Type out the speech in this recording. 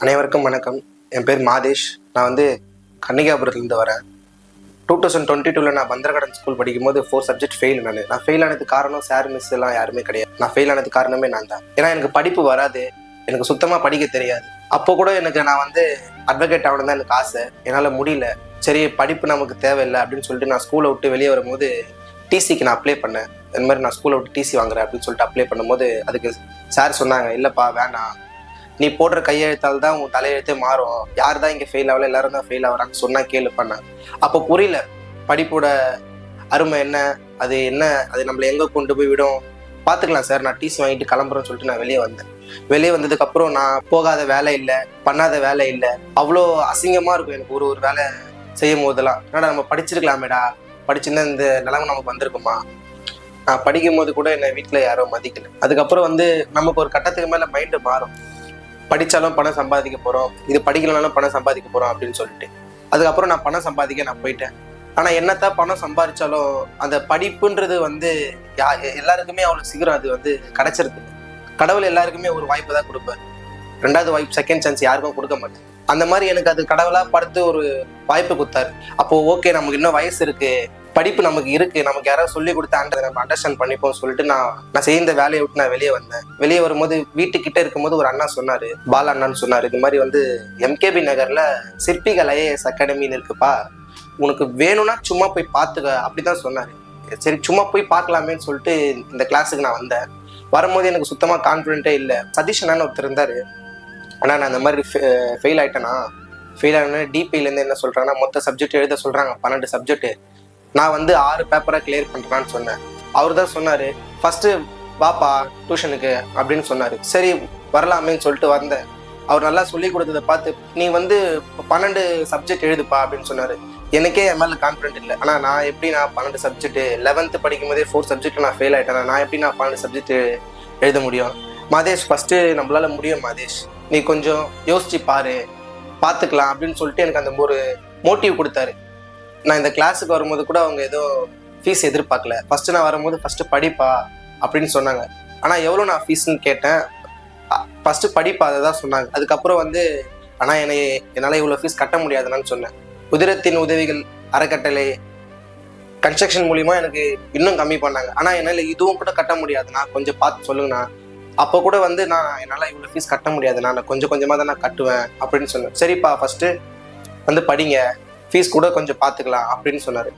அனைவருக்கும் வணக்கம். என் பேர் மாதேஷ். நான் வந்து கன்னிகாபுரத்துலேருந்து வரேன். 2022 நான் பந்திரகடன் ஸ்கூல் படிக்கும்போது 4 சப்ஜெக்ட் ஃபெயில். நான் ஃபெயில் ஆனதுக்கு காரணம் சார் மிஸ் எல்லாம் யாருமே கிடையாது. நான் ஃபெயில் ஆனதுக்கு காரணமே நான் தான். ஏன்னா எனக்கு படிப்பு வராது, எனக்கு சுத்தமாக படிக்க தெரியாது. அப்போ கூட நான் வந்து அட்வொகேட் ஆகணும் தான் எனக்கு ஆசை. என்னால் முடியல. சரி, படிப்பு நமக்கு தேவையில்லை அப்படின்னு சொல்லிட்டு நான் ஸ்கூலை விட்டு வெளியே வரும்போது டிசிக்கு நான் அப்ளை பண்ணேன். இந்த மாதிரி நான் ஸ்கூலை விட்டு டிசி வாங்குறேன் அப்படின்னு சொல்லிட்டு அப்ளை பண்ணும்போது அதுக்கு சார் சொன்னாங்க, இல்லைப்பா வேணாம், நீ போடுற கையெழுத்தால் தான் உன் தலையெழுத்தே மாறும். யார் தான் இங்கே ஃபெயில் ஆகல, எல்லாரும் தான் ஃபெயில் ஆகிறான்னு சொன்னால் கேளு பண்ணேன். அப்போ புரியல படிப்போட அருமை என்ன, அது என்ன, அது நம்மளை எங்கே கொண்டு போய் விடும். பார்த்துக்கலாம் சார், நான் டிசி வாங்கிட்டு கிளம்புறேன்னு சொல்லிட்டு நான் வெளியே வந்தேன். வெளியே வந்ததுக்கப்புறம் நான் போகாத வேலை இல்லை, பண்ணாத வேலை இல்லை. அவ்வளோ அசிங்கமாக இருக்கும் எனக்கு ஒரு வேலை செய்யும் போதெல்லாம். ஏன்னா நம்ம படிச்சிருக்கலாமேடா, படிச்சுன்னா இந்த நிலைமை நமக்கு வந்திருக்குமா. நான் படிக்கும் போது கூட என்னை வீட்டில் யாரும் மதிக்கல. அதுக்கப்புறம் வந்து நமக்கு ஒரு கட்டத்துக்கு மேலே மைண்டு மாறும். படித்தாலும் பணம் சம்பாதிக்க போகிறோம், இது படிக்கலனாலும் பணம் சம்பாதிக்க போகிறோம் அப்படின்னு சொல்லிட்டு அதுக்கப்புறம் நான் பணம் சம்பாதிக்க நான் போயிட்டேன். ஆனால் என்னத்தான் பணம் சம்பாதிச்சாலும் அந்த படிப்புன்றது வந்து எல்லாருக்குமே அவ்வளோ சீக்கிரம் அது வந்து கிடைச்சிருக்கு. கடவுள் எல்லாருக்குமே ஒரு வாய்ப்பு தான் கொடுப்பாரு. 2வது வாய்ப்பு, செகண்ட் சான்ஸ் யாருக்கும் கொடுக்க மாட்டேன். அந்த மாதிரி எனக்கு அது கடவுளாக படுத்து ஒரு வாய்ப்பு கொடுத்தாரு. அப்போ ஓகே, நமக்கு இன்னும் வயசு இருக்கு, படிப்பு நமக்கு இருக்கு, நமக்கு யாராவது சொல்லி கொடுத்தான்றதை நம்ம அண்டர்ஸ்டாண்ட் பண்ணிப்போம் சொல்லிட்டு நான் செய்த வேலையை விட்டு நான் வெளியே வந்தேன். வெளியே வரும்போது வீட்டுக்கிட்ட இருக்கும்போது ஒரு அண்ணா சொன்னாரு, பாலா அண்ணான்னு சொன்னாரு, இது மாதிரி வந்து எம்கேபி நகர்ல சிற்பிகள் ஐஏஎஸ் அகாடமின்னு இருக்குப்பா, உனக்கு வேணும்னா சும்மா போய் பார்த்துக்க அப்படிதான் சொன்னாரு. சரி, சும்மா போய் பார்க்கலாமேன்னு சொல்லிட்டு இந்த கிளாஸுக்கு நான் வந்தேன். வரும்போது எனக்கு சுத்தமாக கான்ஃபிடென்ட்டே இல்லை. சதீஷ் அண்ணான்னு ஒருத்தர் இருந்தாரு. ஆனால் நான் அந்த மாதிரி ஃபெயில் ஆகிட்டேன்னா, ஃபெயில் ஆகினா டிபியிலேருந்து என்ன சொல்கிறாங்கன்னா, மொத்த சப்ஜெக்ட் எழுத சொல்கிறாங்க, 12 சப்ஜெக்ட்டு. நான் வந்து 6 பேப்பரை கிளியர் பண்ணுறான்னு சொன்னேன். அவர் தான் சொன்னார், ஃபஸ்ட்டு வாப்பா டியூஷனுக்கு அப்படின்னு சொன்னார். சரி வரலாமேன்னு சொல்லிட்டு வந்தேன். அவர் நல்லா சொல்லி கொடுத்ததை பார்த்து, நீ வந்து 12 சப்ஜெக்ட் எழுதுப்பா அப்படின்னு சொன்னார். எனக்கே என் மேலே கான்ஃபிடென்ட் இல்லை. ஆனால் நான் எப்படி 12 சப்ஜெக்ட்டு 11th படிக்கும் போதே 4 சப்ஜெக்ட் நான் ஃபெயில் ஆகிட்டேன். நான் எப்படி 12 சப்ஜெக்ட் எழுத முடியும்? மாதேஷ், ஃபஸ்ட்டு நம்மளால முடியும் மாதேஷ், நீ கொஞ்சம் யோசிச்சு பாரு, பார்த்துக்கலாம் அப்படின்னு சொல்லிட்டு எனக்கு அந்த ஒரு மோட்டிவ் கொடுத்தாரு. நான் இந்த கிளாஸுக்கு வரும்போது கூட அவங்க ஏதோ ஃபீஸ் எதிர்பார்க்கல. ஃபஸ்ட்டு நான் வரும்போது ஃபஸ்ட்டு படிப்பா அப்படின்னு சொன்னாங்க. ஆனால் எவ்வளோ நான் ஃபீஸ்ன்னு கேட்டேன். ஃபஸ்ட்டு படிப்பா அதை தான் சொன்னாங்க. அதுக்கப்புறம் வந்து ஆனால் என்னால் இவ்வளோ ஃபீஸ் கட்ட முடியாதுன்னு சொன்னேன். உதிரத்தின் உதவிகள் அறக்கட்டளை கன்ஸ்ட்ரக்ஷன் மூலிமா எனக்கு இன்னும் கம்மி பண்ணாங்க. ஆனால் என்னால் இதுவும் கூட கட்ட முடியாதுண்ணா, கொஞ்சம் பார்த்து சொல்லுங்கண்ணா. அப்போ கூட வந்து என்னால் இவ்வளோ ஃபீஸ் கட்ட முடியாதுண்ணா, நான் கொஞ்சம் கொஞ்சமாக தான் நான் கட்டுவேன் அப்படின்னு சொன்னேன். சரிப்பா, ஃபஸ்ட்டு வந்து படிங்க, ஃபீஸ் கூட கொஞ்சம் பார்த்துக்கலாம் அப்படின்னு சொன்னார்.